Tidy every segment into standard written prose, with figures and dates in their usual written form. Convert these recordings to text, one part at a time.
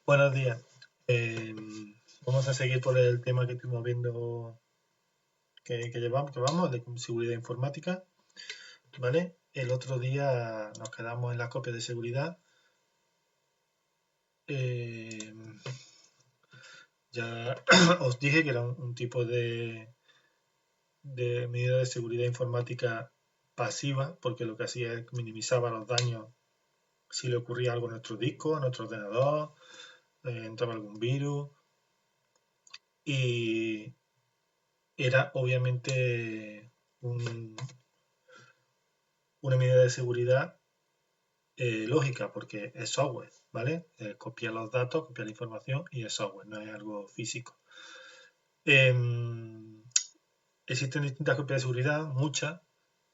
Buenos días. Eh, Vamos a seguir por el tema que estuvimos viendo que vamos, de seguridad informática, ¿vale? El otro día nos quedamos en la copia de seguridad. Eh, ya os dije que era un tipo de medida de seguridad informática pasiva, porque lo que hacía es minimizaba los daños si le ocurría algo a nuestro disco, a nuestro ordenador, entraba algún virus y era obviamente un, una medida de seguridad lógica, porque es software, ¿vale? Copia los datos, copia la información y es software, no es algo físico. Em, Existen distintas copias de seguridad, muchas,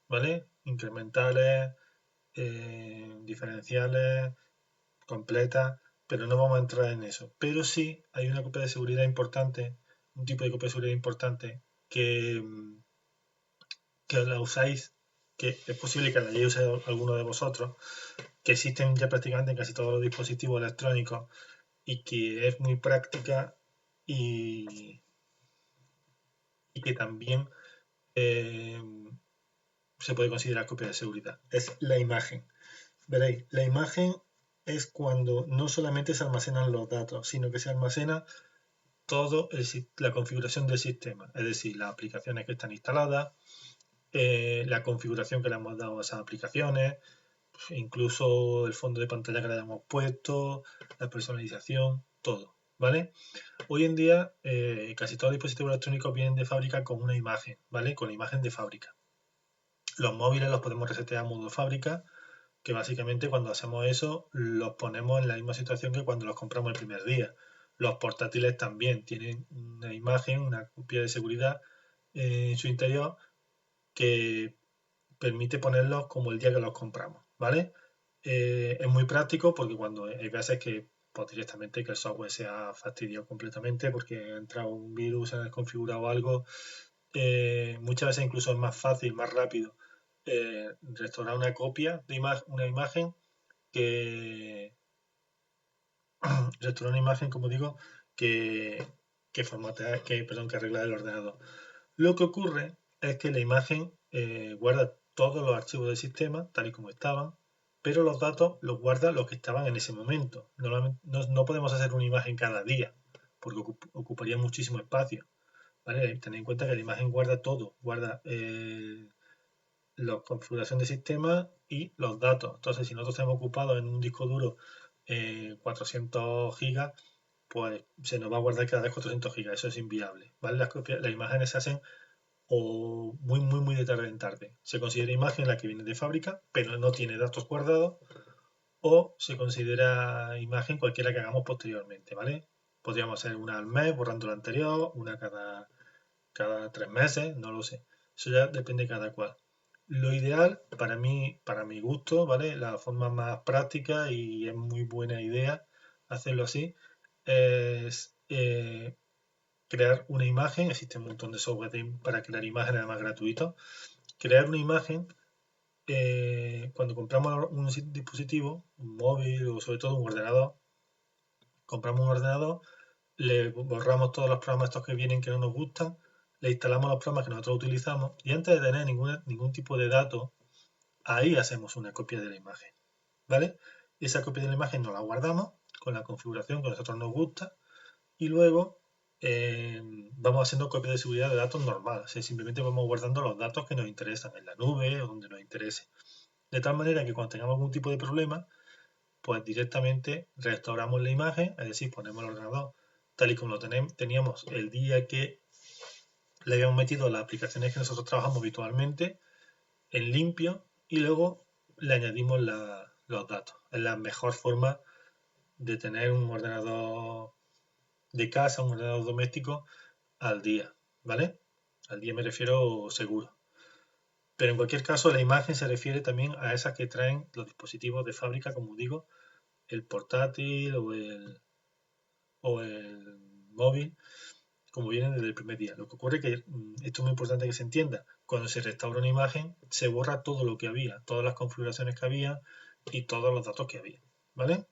¿vale? Incrementales, diferenciales, completas, pero no vamos a entrar en eso. Pero sí hay una copia de seguridad importante, un tipo de copia de seguridad importante que la usáis, que es posible que la hayáis usado alguno de vosotros, que existen ya prácticamente en casi todos los dispositivos electrónicos y que es muy práctica y, y que también eh, se puede considerar copia de seguridad. Es la imagen. Veréis, la imagen es cuando no solamente se almacenan los datos, sino que se almacena todo la configuración del sistema, es decir, las aplicaciones que están instaladas, la configuración que le hemos dado a esas aplicaciones, incluso el fondo de pantalla que le hemos puesto, la personalización, todo, ¿vale? Hoy en día casi todos los dispositivos electrónicos vienen de fábrica con una imagen, ¿vale? Con la imagen de fábrica. Los móviles los podemos resetear a modo fábrica, que básicamente cuando hacemos eso los ponemos en la misma situación que cuando los compramos el primer día. Los portátiles también tienen una imagen, una copia de seguridad en su interior que permite ponerlos como el día que los compramos, ¿vale? Es muy práctico porque cuando hay veces que pues directamente que el software se ha fastidiado completamente porque ha entrado un virus, se ha desconfigurado algo, muchas veces incluso es más fácil, más rápido restaurar una copia de una imagen que restaurar una imagen, como digo, que, formatear, perdón, que arreglar el ordenador. Lo que ocurre es que la imagen guarda todos los archivos del sistema tal y como estaban, pero los datos los guarda los que estaban en ese momento. Normalmente no podemos hacer una imagen cada día porque ocuparía muchísimo espacio. ¿Vale? Tened en cuenta que la imagen guarda todo, guarda la configuración del sistema y los datos. Entonces, si nosotros tenemos ocupado en un disco duro 400 gigas, pues se nos va a guardar cada vez 400 gigas. Eso es inviable. ¿Vale? Las imágenes se hacen o muy de tarde en tarde. Se considera imagen la que viene de fábrica, pero no tiene datos guardados, o se considera imagen cualquiera que hagamos posteriormente, ¿vale? Podríamos hacer una al mes borrando la anterior, una cada 3 meses, no lo sé. Eso ya depende de cada cual. Lo ideal para mí, para mi gusto, ¿vale? La forma más práctica y es muy buena idea hacerlo así, es crear una imagen. Existe un montón de software para crear imágenes además gratuitos. Crear una imagen cuando compramos un dispositivo, un móvil o sobre todo un ordenador, compramos un ordenador, le borramos todos los programas estos que vienen que no nos gustan, le instalamos los programas que nosotros utilizamos y antes de tener ningún tipo de datos, ahí hacemos una copia de la imagen, ¿vale? Esa copia de la imagen nos la guardamos con la configuración que a nosotros nos gusta y luego vamos haciendo copias de seguridad de datos normales. O sea, simplemente vamos guardando los datos que nos interesan en la nube o donde nos interese. De tal manera que cuando tengamos algún tipo de problema, pues directamente restauramos la imagen, es decir, ponemos el ordenador tal y como lo teníamos el día que le habíamos metido las aplicaciones que nosotros trabajamos habitualmente en limpio y luego le añadimos los datos. Es la mejor forma de tener un ordenador de casa, un ordenador doméstico al día, ¿vale? Al día me refiero seguro. Pero en cualquier caso, la imagen se refiere también a esas que traen los dispositivos de fábrica, como digo, el portátil o el móvil, como vienen desde el primer día. Lo que ocurre es que esto es muy importante que se entienda. Cuando se restaura una imagen, se borra todo lo que había, todas las configuraciones que había y todos los datos que había, ¿vale?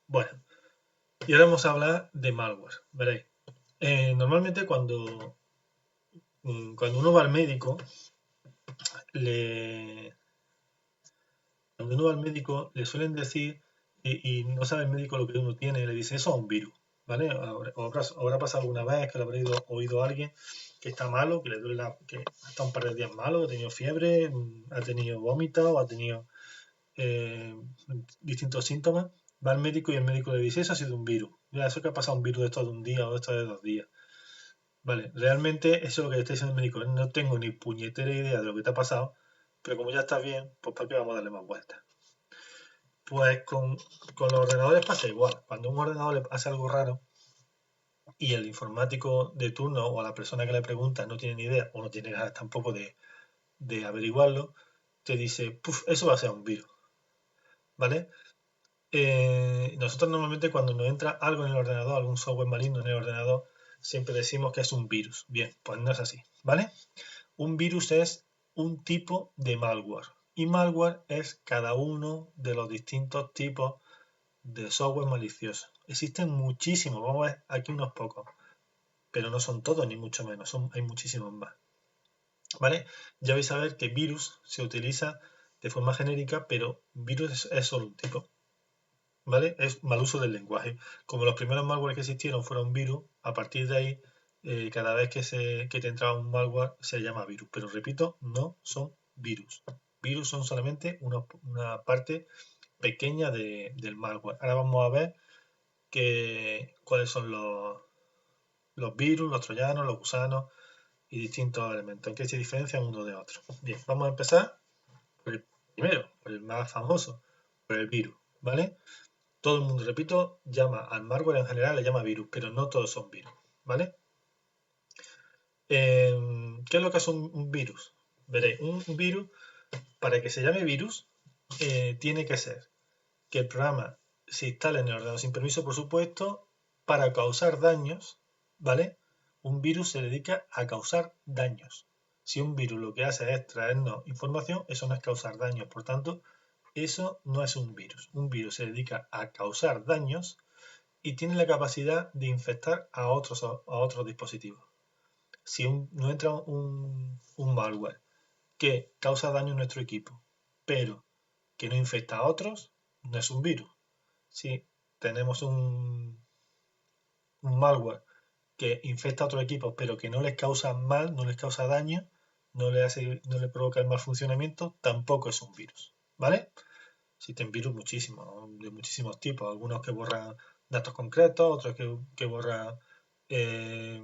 Bueno, Y ahora vamos a hablar de malware. Veréis, normalmente cuando uno va al médico, le, cuando uno va al médico le suelen decir, y no sabe el médico lo que uno tiene, le dice, eso es un virus, ¿vale? Habrá pasado alguna vez que lo habrá oído a alguien que está malo, que le duele que está un par de días malo, ha tenido fiebre, ha tenido vómito, ha tenido eh, distintos síntomas, va al médico y el médico le dice, eso ha sido un virus. Ya, eso que ha pasado un virus de esto de un día o de esto de 2 días. Vale, realmente eso es lo que le está diciendo el médico. No tengo ni puñetera idea de lo que te ha pasado, pero como ya estás bien, pues ¿para qué vamos a darle más vueltas? Pues con los ordenadores pasa igual. Cuando un ordenador le hace algo raro y el informático de turno o a la persona que le pregunta no tiene ni idea o no tiene ganas tampoco de averiguarlo, te dice, puf, eso va a ser un virus, ¿vale? Nosotros normalmente cuando nos entra algo en el ordenador, algún software maligno en el ordenador, siempre decimos que es un virus. Bien, pues no es así, ¿vale? Un virus es un tipo de malware y malware es cada uno de los distintos tipos de software malicioso. Existen muchísimos, vamos a ver aquí unos pocos, pero no son todos ni mucho menos, hay muchísimos más. ¿Vale? Ya vais a ver que virus se utiliza de forma genérica, pero virus es solo un tipo. ¿Vale? Es mal uso del lenguaje. Como los primeros malware que existieron fueron virus, a partir de ahí, cada vez que te entraba un malware se llama virus. Pero repito, no son virus. Virus son solamente una parte pequeña del malware. Ahora vamos a ver cuáles son los virus, los troyanos, los gusanos y distintos elementos, en qué se diferencian uno de otro. Bien, vamos a empezar por el primero, por el más famoso, por el virus, ¿vale? Todo el mundo, repito, llama al malware en general, le llama virus, pero no todos son virus, ¿vale? ¿Qué es lo que es un virus? Veréis, un virus, para que se llame virus, tiene que ser que el programa se instale en el ordenador sin permiso, por supuesto, para causar daños, ¿vale? Un virus se dedica a causar daños. Si un virus lo que hace es traernos información, eso no es causar daños. Por tanto, eso no es un virus. Un virus se dedica a causar daños y tiene la capacidad de infectar a otros dispositivos. Si nos entra un malware que causa daño en nuestro equipo, pero que no infecta a otros, no es un virus. Si tenemos un malware que infecta a otros equipos, pero que no les causa mal, no les causa daño, no le provoca el mal funcionamiento, tampoco es un virus. ¿Vale? Existen virus muchísimos, de muchísimos tipos, algunos que borran datos concretos, otros que borran eh,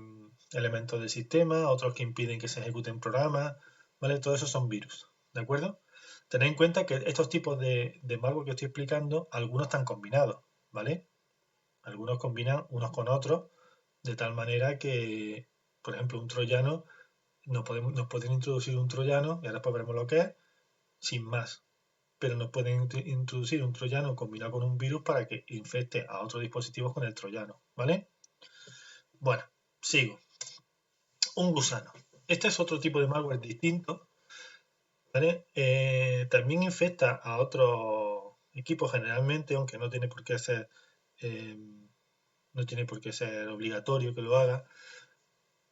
elementos del sistema, otros que impiden que se ejecuten programas, ¿vale? Todo eso son virus, ¿de acuerdo? Tened en cuenta que estos tipos de malware que estoy explicando, algunos están combinados, ¿vale? Algunos combinan unos con otros de tal manera que, por ejemplo, un troyano, nos pueden introducir un troyano, y ahora después veremos lo que es, sin más, pero nos pueden introducir un troyano combinado con un virus para que infecte a otros dispositivos con el troyano, ¿vale? Bueno, sigo. Un gusano. Este es otro tipo de malware distinto, ¿vale? También infecta a otros equipos generalmente, aunque no tiene por qué ser, eh, no tiene por qué ser obligatorio que lo haga,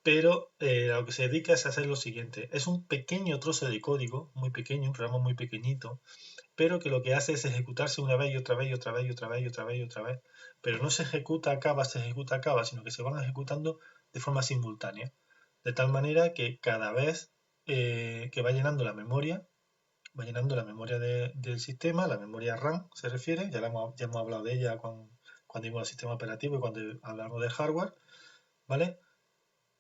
pero a lo que se dedica es a hacer lo siguiente. Es un pequeño trozo de código, muy pequeño, un programa muy pequeñito, pero que lo que hace es ejecutarse una vez y otra vez y otra vez y otra vez y otra vez y otra vez. Pero no se ejecuta, acaba, sino que se van ejecutando de forma simultánea. De tal manera que cada vez que va llenando la memoria del sistema, la memoria RAM se refiere, ya hemos hablado de ella cuando vimos el sistema operativo y cuando hablamos de hardware, ¿vale?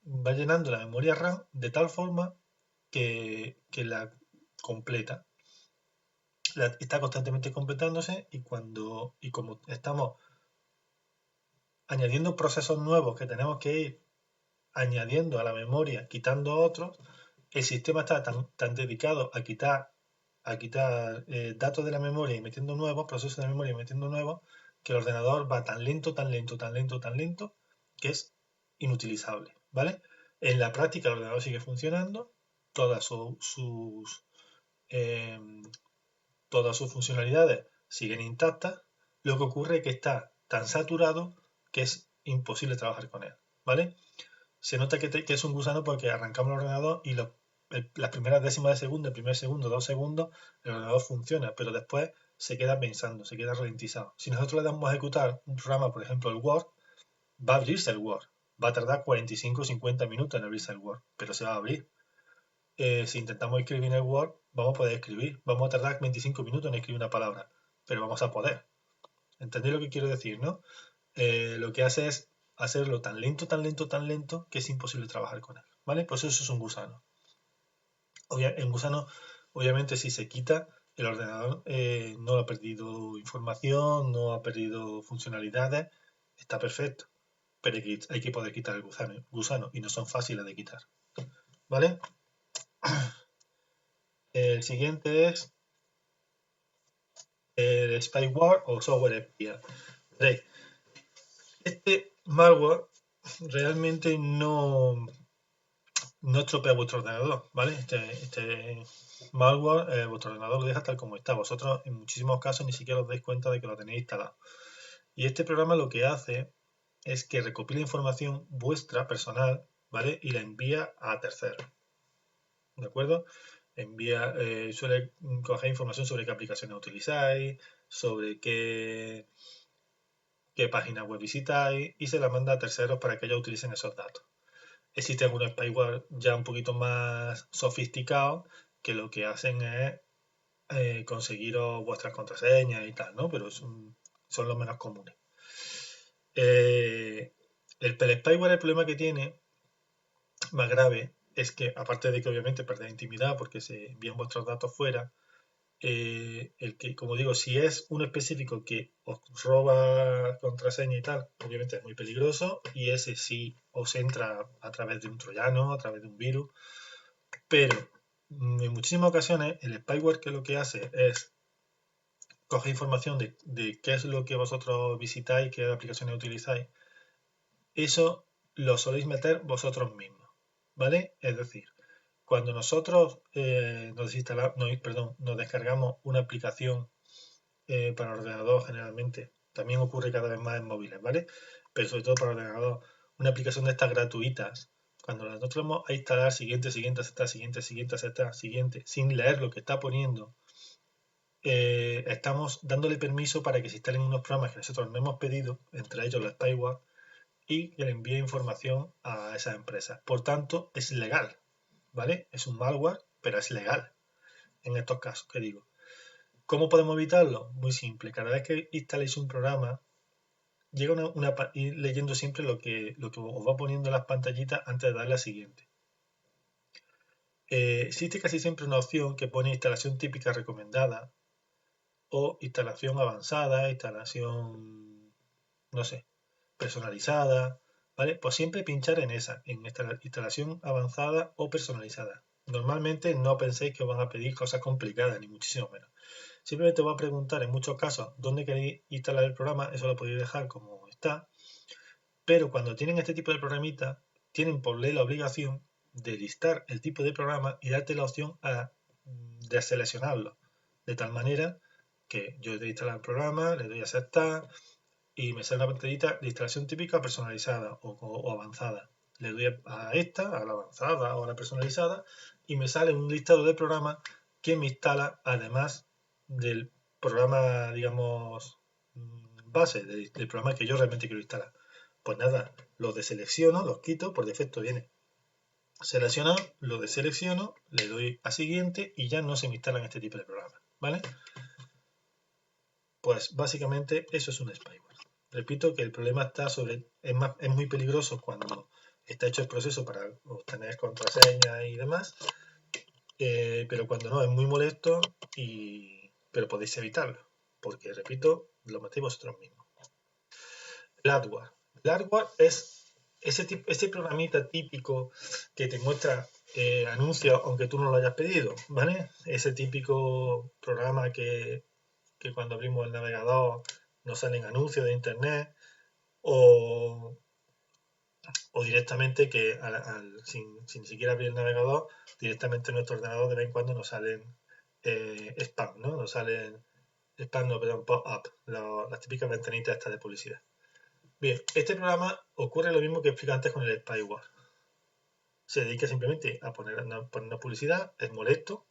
Va llenando la memoria RAM de tal forma que la completa. Está constantemente completándose y como estamos añadiendo procesos nuevos que tenemos que ir añadiendo a la memoria, quitando otros, el sistema está tan dedicado a quitar datos de la memoria y metiendo nuevos, procesos de memoria y metiendo nuevos, que el ordenador va tan lento, tan lento, tan lento, tan lento, que es inutilizable, ¿vale? En la práctica el ordenador sigue funcionando, todas eh, todas sus funcionalidades siguen intactas, lo que ocurre es que está tan saturado que es imposible trabajar con él, ¿vale? Se nota que es un gusano porque arrancamos el ordenador y las primeras décimas de segundo, el primer segundo, 2 segundos, el ordenador funciona, pero después se queda pensando, se queda ralentizado. Si nosotros le damos a ejecutar un programa, por ejemplo el Word, va a abrirse el Word. Va a tardar 45 o 50 minutos en abrirse el Word, pero se va a abrir. Si intentamos escribir en el Word, vamos a poder escribir. Vamos a tardar 25 minutos en escribir una palabra, pero vamos a poder. ¿Entendéis lo que quiero decir, no? Lo que hace es hacerlo tan lento, tan lento, tan lento, que es imposible trabajar con él, ¿vale? Pues eso es un gusano. En gusano, obviamente, si se quita, el ordenador no ha perdido información, no ha perdido funcionalidades, está perfecto, pero hay que poder quitar el gusano y no son fáciles de quitar, ¿vale? El siguiente es el spyware o software espía. ¿Veis? Este malware realmente no estropea vuestro ordenador, ¿vale? Este malware, vuestro ordenador lo deja tal como está. Vosotros en muchísimos casos ni siquiera os dais cuenta de que lo tenéis instalado. Y este programa lo que hace es que recopila información vuestra personal, ¿vale? Y la envía a terceros, ¿de acuerdo? Suele coger información sobre qué aplicaciones utilizáis, sobre qué páginas web visitáis y se la manda a terceros para que ellos utilicen esos datos. Existen algunos spyware ya un poquito más sofisticados que lo que hacen es conseguiros vuestras contraseñas y tal, ¿no? Pero son los menos comunes. El spyware, el problema que tiene más grave es que, aparte de que obviamente perdéis intimidad porque se envían vuestros datos fuera, como digo, si es un específico que os roba contraseña y tal, obviamente es muy peligroso y ese sí os entra a través de un troyano, a través de un virus, pero en muchísimas ocasiones el spyware que lo que hace es coger información de qué es lo que vosotros visitáis, qué aplicaciones utilizáis, eso lo soléis meter vosotros mismos, ¿vale? Es decir, cuando nosotros nos descargamos una aplicación para ordenador generalmente, también ocurre cada vez más en móviles, ¿vale? Pero sobre todo para ordenador, una aplicación de estas gratuitas, cuando nosotros vamos a instalar siguiente, siguiente, aceptar, siguiente, siguiente, aceptar, siguiente, sin leer lo que está poniendo, estamos dándole permiso para que se instalen unos programas que nosotros no hemos pedido, entre ellos los spyware, y que le envíe información a esas empresas. Por tanto, es legal, ¿vale? Es un malware, pero es legal en estos casos que digo. ¿Cómo podemos evitarlo? Muy simple. Cada vez que instaléis un programa, llega ir leyendo siempre lo que os va poniendo en las pantallitas antes de darle a siguiente. Existe casi siempre una opción que pone instalación típica recomendada o instalación avanzada, instalación, no sé, personalizada, ¿vale? Pues siempre pinchar en esa, en instalación avanzada o personalizada. Normalmente no penséis que os van a pedir cosas complicadas, ni muchísimo menos. Simplemente os va a preguntar en muchos casos dónde queréis instalar el programa, eso lo podéis dejar como está, pero cuando tienen este tipo de programitas, tienen por ley la obligación de listar el tipo de programa y darte la opción de seleccionarlo, de tal manera que yo he instalado el programa, le doy a aceptar, y me sale una pantallita de instalación típica personalizada o avanzada. Le doy a esta, a la avanzada o a la personalizada, y me sale un listado de programas que me instala además del programa, digamos, base, del programa que yo realmente quiero instalar. Pues nada, los deselecciono, los quito, por defecto viene seleccionado, lo deselecciono, le doy a siguiente y ya no se me instalan este tipo de programas, ¿vale? Pues básicamente eso es un spyware. Repito que el problema está es muy peligroso cuando está hecho el proceso para obtener contraseñas y demás, pero cuando no es muy molesto, pero podéis evitarlo, porque repito, lo metéis vosotros mismos. El adware. El adware es ese programita típico que te muestra anuncios aunque tú no lo hayas pedido, ¿vale? Ese típico programa que cuando abrimos el navegador nos salen anuncios de internet o directamente que sin ni siquiera abrir el navegador, directamente en nuestro ordenador de vez en cuando nos salen spam, ¿no? Nos salen spam, no, perdón, pop-up, las típicas ventanitas estas de publicidad. Bien, este programa ocurre lo mismo que expliqué antes con el spyware. Se dedica simplemente a poner una publicidad, es molesto,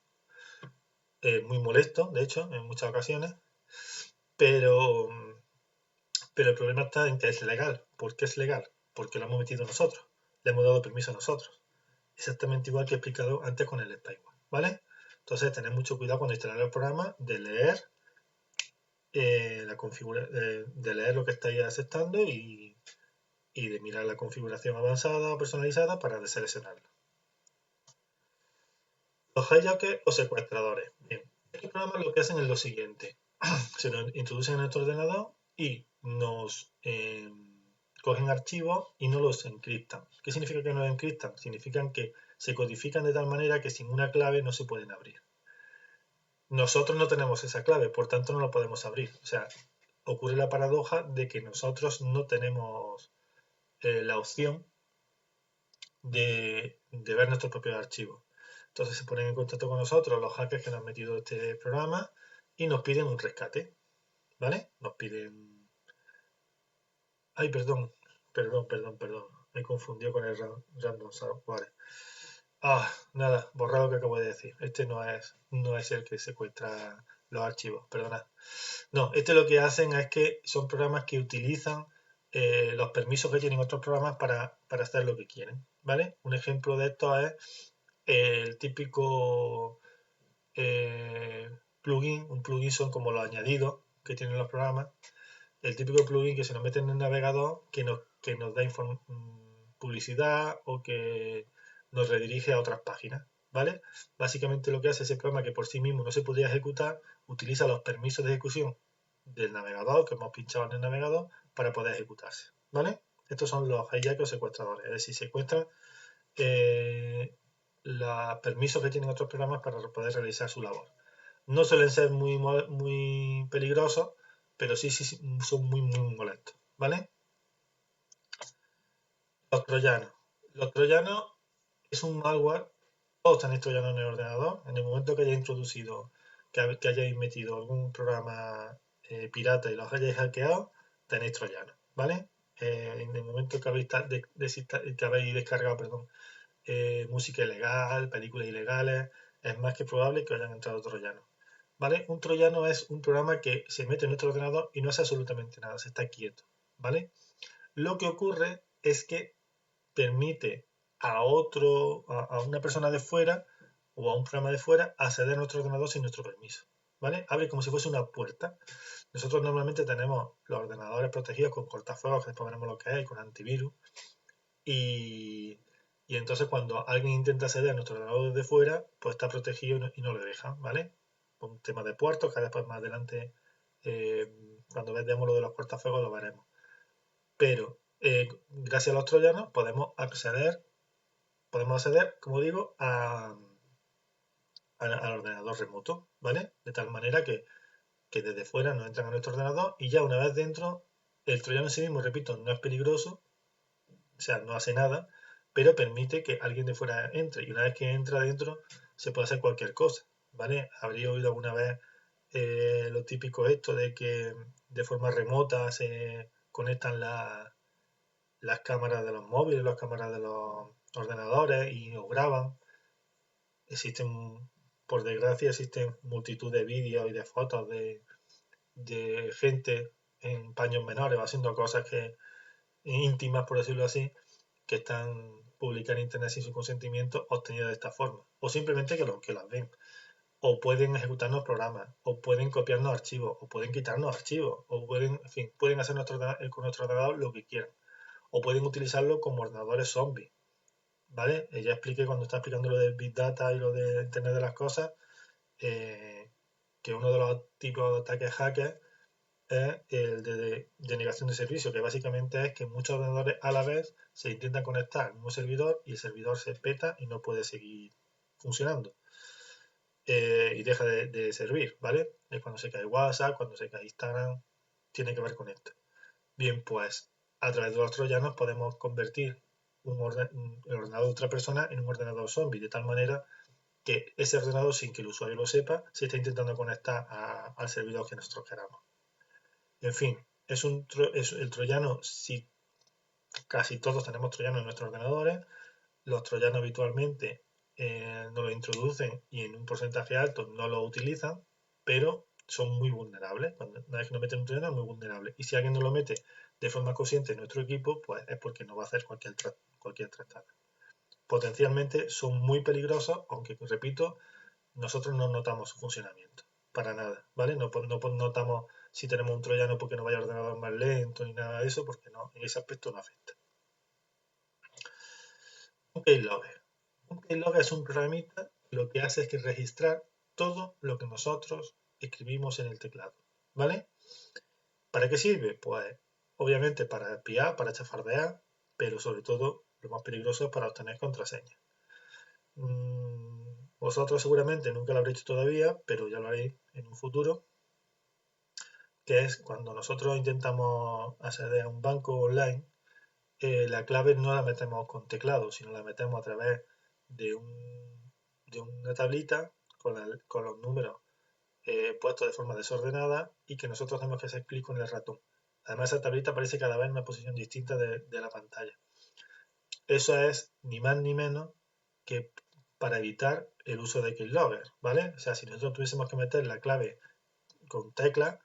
muy molesto, de hecho, en muchas ocasiones, pero, pero el problema está en que es legal. ¿Por qué es legal? Porque lo hemos metido nosotros, le hemos dado permiso a nosotros. Exactamente igual que he explicado antes con el spyware, ¿vale? Entonces, tened mucho cuidado cuando instalar el programa de leer de leer lo que estáis aceptando y de mirar la configuración avanzada o personalizada para deseleccionarlo. Los hijackers o secuestradores. Bien, estos programas lo que hacen es lo siguiente. Se nos introducen en nuestro ordenador y nos cogen archivos y no los encriptan. ¿Qué significa que no los encriptan? Significa que se codifican de tal manera que sin una clave no se pueden abrir. Nosotros no tenemos esa clave, por tanto no lo podemos abrir. O sea, ocurre la paradoja de que nosotros no tenemos la opción de ver nuestros propios archivos. Entonces se ponen en contacto con nosotros los hackers que nos han metido este programa y nos piden un rescate, ¿vale? Nos piden... Ay, perdón. Me confundió con el random software. Ah, nada, borrado lo que acabo de decir. Este no es el que secuestra los archivos, perdonad. No, este lo que hacen es que son programas que utilizan los permisos que tienen otros programas para hacer lo que quieren, ¿vale? Un ejemplo de esto es el típico plugin. Un plugin son como los añadidos que tienen los programas. El típico plugin que se nos mete en el navegador que nos da publicidad o que nos redirige a otras páginas, ¿vale? Básicamente lo que hace ese programa, que por sí mismo no se podría ejecutar, utiliza los permisos de ejecución del navegador, que hemos pinchado en el navegador, para poder ejecutarse, ¿vale? Estos son los hijackers o secuestradores, es decir, secuestran los permisos que tienen otros programas para poder realizar su labor. No suelen ser muy peligrosos, pero sí son muy molestos, ¿vale? Los troyanos. Los troyanos es un malware, todos tenéis troyanos en el ordenador. En el momento que hayáis introducido, que hayáis metido algún programa pirata y los hayáis hackeado, tenéis troyanos, ¿vale? En el momento que habéis descargado, perdón, música ilegal, películas ilegales, es más que probable que hayan entrado troyanos. ¿Vale? Un troyano es un programa que se mete en nuestro ordenador y no hace absolutamente nada, se está quieto, ¿vale? Lo que ocurre es que permite a una persona de fuera o a un programa de fuera acceder a nuestro ordenador sin nuestro permiso, ¿vale? Abre como si fuese una puerta. Nosotros normalmente tenemos los ordenadores protegidos con cortafuegos, que después veremos lo que es, con antivirus, y, y entonces cuando alguien intenta acceder a nuestro ordenador desde fuera, pues está protegido y no le dejan, ¿vale? Por un tema de puertos, que después más adelante, eh, cuando veamos lo de los cortafuegos, lo veremos. Pero gracias a los troyanos podemos acceder, como digo, al ordenador remoto, ¿vale? De tal manera que desde fuera no entran a nuestro ordenador y ya una vez dentro, el troyano en sí mismo, repito, no es peligroso, o sea, no hace nada, pero permite que alguien de fuera entre. Y una vez que entra dentro, se puede hacer cualquier cosa, ¿vale? Habría oído alguna vez lo típico esto de que de forma remota se conectan las cámaras de los móviles, las cámaras de los ordenadores y os graban. Existen, por desgracia, existen multitud de vídeos y de fotos de gente en paños menores haciendo cosas íntimas, por decirlo así, que están publicadas en internet sin su consentimiento, obtenidas de esta forma. O simplemente que las ven. O pueden ejecutarnos programas, o pueden copiarnos archivos, o pueden quitarnos archivos, o pueden, en fin, pueden hacer con nuestro ordenador lo que quieran. O pueden utilizarlo como ordenadores zombies. ¿Vale? Ya expliqué cuando estaba explicando lo del Big Data y lo de Internet de las cosas, que uno de los tipos de ataques hackers es el de negación de servicio, que básicamente es que muchos ordenadores a la vez se intentan conectar al mismo servidor y el servidor se peta y no puede seguir funcionando. Y deja de servir, ¿vale? Es cuando se cae WhatsApp, cuando se cae Instagram, tiene que ver con esto. Bien, pues a través de los troyanos podemos convertir el ordenador de otra persona en un ordenador zombie, de tal manera que ese ordenador, sin que el usuario lo sepa, se está intentando conectar al servidor que nosotros queramos. En fin, el troyano, si casi todos tenemos troyanos en nuestros ordenadores, los troyanos habitualmente no lo introducen y en un porcentaje alto no lo utilizan, pero son muy vulnerables. Una vez que nos meten un troyano es muy vulnerable. Y si alguien no lo mete de forma consciente en nuestro equipo, pues es porque no va a hacer cualquier trastada. Potencialmente son muy peligrosos, aunque, repito, nosotros no notamos su funcionamiento. Para nada, ¿vale? No notamos si tenemos un troyano porque nos vaya a ordenador más lento ni nada de eso, porque no, en ese aspecto no afecta. Un keylogger. Un keylogger es un programita que lo que hace es que registrar todo lo que nosotros escribimos en el teclado, ¿vale? ¿Para qué sirve? Pues obviamente para espiar, para chafardear, pero sobre todo lo más peligroso es para obtener contraseñas. Vosotros seguramente nunca lo habréis hecho todavía, pero ya lo haréis en un futuro, que es cuando nosotros intentamos acceder a un banco online, la clave no la metemos con teclado, sino la metemos a través de, de una tablita con los números puestos de forma desordenada y que nosotros tenemos que hacer clic con el ratón. Además, esa tablita aparece cada vez en una posición distinta de la pantalla. Eso es ni más ni menos que para evitar el uso de keylogger, ¿vale? O sea, si nosotros tuviésemos que meter la clave con tecla,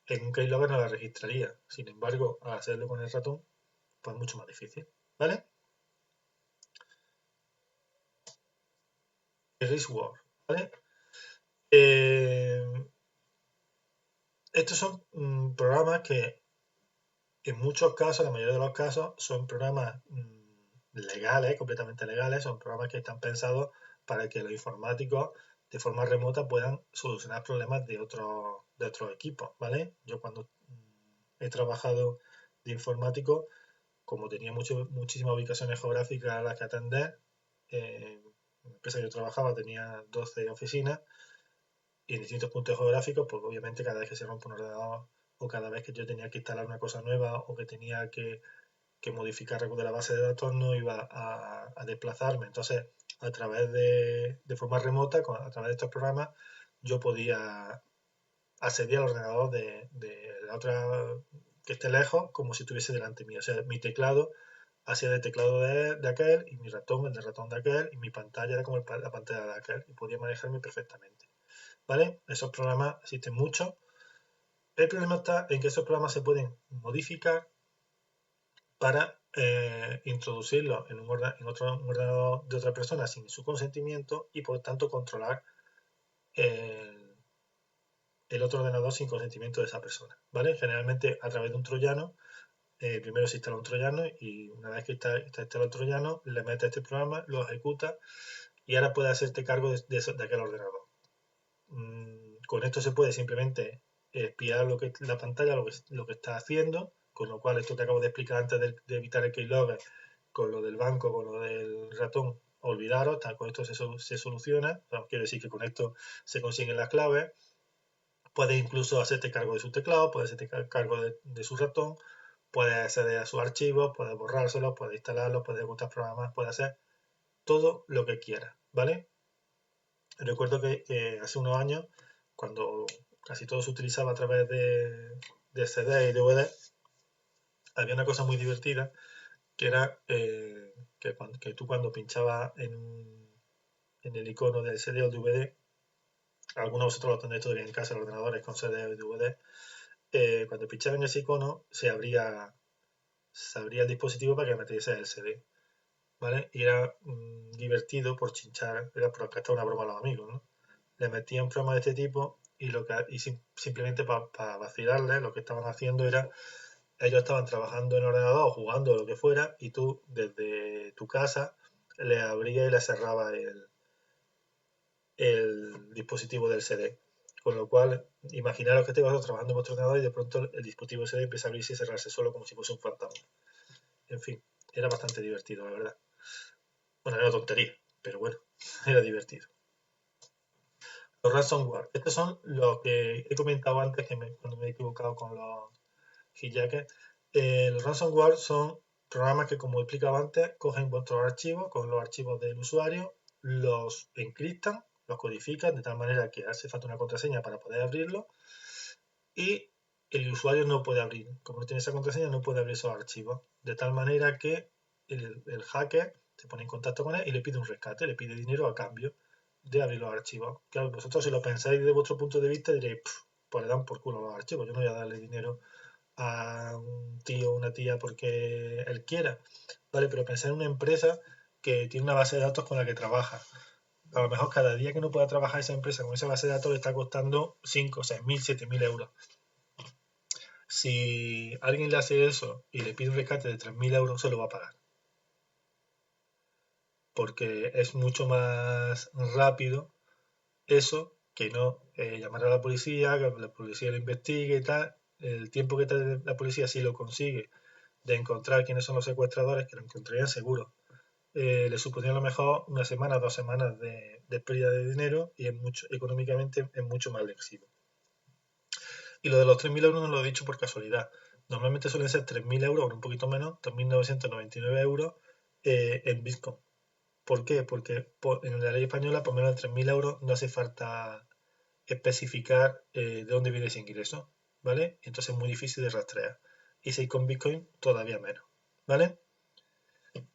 en un keylogger no la registraría. Sin embargo, al hacerlo con el ratón, pues mucho más difícil, ¿vale? Eraseword, ¿vale? Estos son programas que en muchos casos, la mayoría de los casos, son programas legales, completamente legales, son programas que están pensados para que los informáticos de forma remota puedan solucionar problemas de otros equipos, ¿vale? Yo cuando he trabajado de informático, como tenía muchísimas ubicaciones geográficas a las que atender, la empresa que yo trabajaba tenía 12 oficinas y en distintos puntos geográficos, pues obviamente cada vez que se rompe un ordenador o cada vez que yo tenía que instalar una cosa nueva o que tenía que modificar algo de la base de datos no iba a desplazarme. Entonces, a través de forma remota, a través de estos programas, yo podía acceder al ordenador de la otra que esté lejos como si estuviese delante mío. O sea, mi teclado hacía de teclado de aquel y mi ratón el de ratón de aquel y mi pantalla era como la pantalla de aquel y podía manejarme perfectamente. ¿Vale? Esos programas existen muchos. El problema está en que esos programas se pueden modificar para introducirlos en un ordenador de otra persona sin su consentimiento y por tanto controlar el otro ordenador sin consentimiento de esa persona. ¿Vale? Generalmente a través de un troyano, primero se instala un troyano y una vez que está instalado el troyano, le mete este programa, lo ejecuta y ahora puede hacerte cargo de aquel ordenador. Con esto se puede simplemente espiar la pantalla, lo que está haciendo, con lo cual esto que acabo de explicar antes de evitar el keylogger, con lo del banco, con lo del ratón, olvidaros, con esto se soluciona, quiero decir que con esto se consiguen las claves, puede incluso hacerte cargo de su teclado, puede hacerte cargo de su ratón, puede acceder a sus archivos, puede borrárselos, puede instalarlos, puede ejecutar programas, puede hacer todo lo que quiera, ¿vale? Recuerdo que hace unos años, cuando casi todo se utilizaba a través de CD y DVD, había una cosa muy divertida que era que tú cuando pinchabas en el icono del CD o DVD, algunos de vosotros lo tendréis todavía en casa, en ordenadores con CD o DVD, cuando pinchabas en ese icono se abría el dispositivo para que metiese el CD, ¿vale? Y era divertido por chinchar, era por gastar una broma a los amigos, ¿no? Le metía un programa de este tipo y simplemente para vacilarle lo que estaban haciendo era, ellos estaban trabajando en ordenador o jugando o lo que fuera y tú desde tu casa le abrías y le cerrabas el dispositivo del CD. Con lo cual, imaginaros que estáis trabajando en vuestro ordenador y de pronto el dispositivo CD empieza a abrirse y cerrarse solo como si fuese un fantasma. En fin, era bastante divertido, la verdad. Bueno, era una tontería, pero bueno, era divertido. Los ransomware. Estos son los que he comentado antes cuando me he equivocado con los hijackers. Los ransomware son programas que, como explicaba antes, cogen vuestros archivos, con los archivos del usuario, los encriptan, los codifican de tal manera que hace falta una contraseña para poder abrirlo y el usuario no puede abrir, como no tiene esa contraseña, no puede abrir esos archivos. De tal manera que el hacker se pone en contacto con él y le pide un rescate, le pide dinero a cambio de abrir los archivos. Claro, vosotros si lo pensáis desde vuestro punto de vista diréis, pues le dan por culo los archivos, yo no voy a darle dinero a un tío o una tía porque él quiera, ¿vale? Pero pensar en una empresa que tiene una base de datos con la que trabaja. A lo mejor cada día que no pueda trabajar esa empresa con esa base de datos le está costando 5, 6.000, 7.000 euros. Si alguien le hace eso y le pide un rescate de 3.000 euros, se lo va a pagar. Porque es mucho más rápido eso que no llamar a la policía, que la policía lo investigue y tal. El tiempo que tarde la policía, si lo consigue, de encontrar quiénes son los secuestradores, que lo encontrarían seguro, le supondría a lo mejor una semana, 2 semanas de pérdida de dinero y económicamente es mucho más lesivo. Y lo de los 3.000 euros no lo he dicho por casualidad. Normalmente suelen ser 3.000 euros, o un poquito menos, 2.999 euros en Bitcoin. ¿Por qué? Porque en la ley española, por menos de 3.000 euros, no hace falta especificar de dónde viene ese ingreso, ¿vale? Entonces es muy difícil de rastrear. Y si con Bitcoin, todavía menos, ¿vale?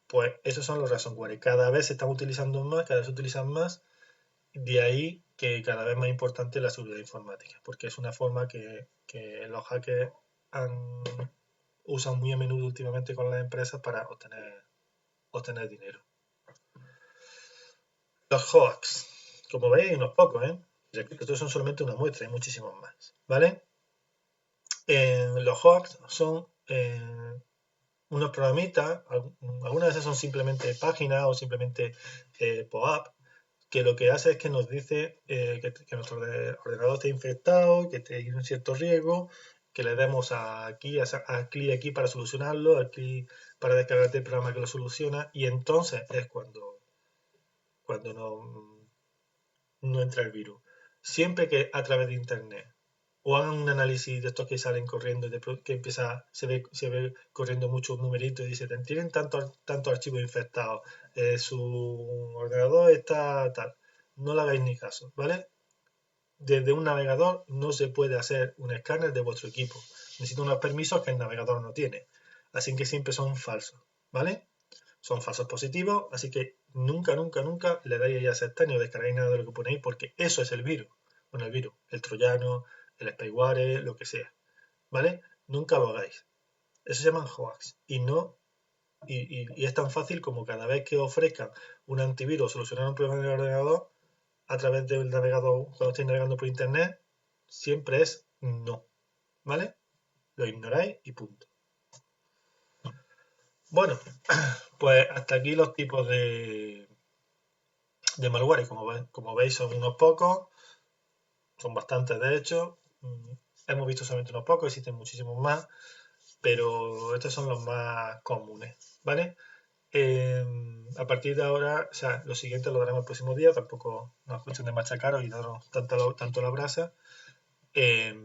Pues esos son los ransomware. Cada vez se están utilizando más, cada vez se utilizan más. De ahí que cada vez más importante la seguridad informática, porque es una forma que los hackers usan muy a menudo últimamente con las empresas para obtener dinero. Los hoax, como veis, hay unos pocos, ¿eh? Estos son solamente una muestra, hay muchísimos más, ¿vale? Los hoax son unos programitas, algunas veces son simplemente páginas o simplemente pop-up, que lo que hace es que nos dice que nuestro ordenador está infectado, que tiene un cierto riesgo, que le demos aquí, a clic aquí para solucionarlo, a clic para descargarte el programa que lo soluciona, y entonces es cuando no entra el virus. Siempre que a través de internet o hagan un análisis de estos que salen corriendo, que se ve corriendo muchos numeritos y dice, tienen tantos archivos infectados, su ordenador está tal. No le hagáis ni caso, ¿vale? Desde un navegador no se puede hacer un escáner de vuestro equipo. Necesita unos permisos que el navegador no tiene. Así que siempre son falsos, ¿vale? Son falsos positivos, así que nunca, nunca, nunca le dais a aceptar ni os descargáis nada de lo que ponéis porque eso es el virus. Bueno, el virus, el troyano, el spyware, lo que sea, ¿vale? Nunca lo hagáis. Eso se llaman hoax y no y es tan fácil como cada vez que ofrezcan un antivirus o solucionar un problema en el ordenador a través del navegador cuando estéis navegando por internet, siempre es no, ¿vale? Lo ignoráis y punto. Bueno, pues hasta aquí los tipos de malware. Como veis son unos pocos, son bastantes de hecho. Hemos visto solamente unos pocos, existen muchísimos más, pero estos son los más comunes, ¿vale? A partir de ahora, o sea, lo siguiente lo daremos el próximo día, tampoco no es cuestión de machacaros y daros tanto la brasa. Leed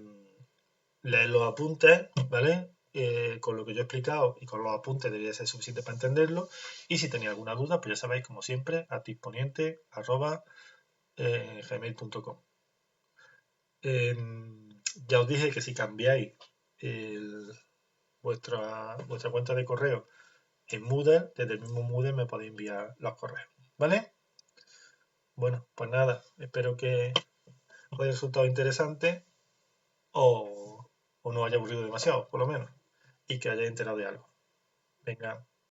los apuntes, ¿vale? Con lo que yo he explicado y con los apuntes debería ser suficiente para entenderlo. Y si tenéis alguna duda, pues ya sabéis, como siempre, atisponiente@gmail.com. Ya os dije que si cambiáis vuestra cuenta de correo en Moodle, desde el mismo Moodle me podéis enviar los correos, ¿vale? Bueno, pues nada, espero que os haya resultado interesante o no haya aburrido demasiado, por lo menos, y que hayáis enterado de algo. Venga,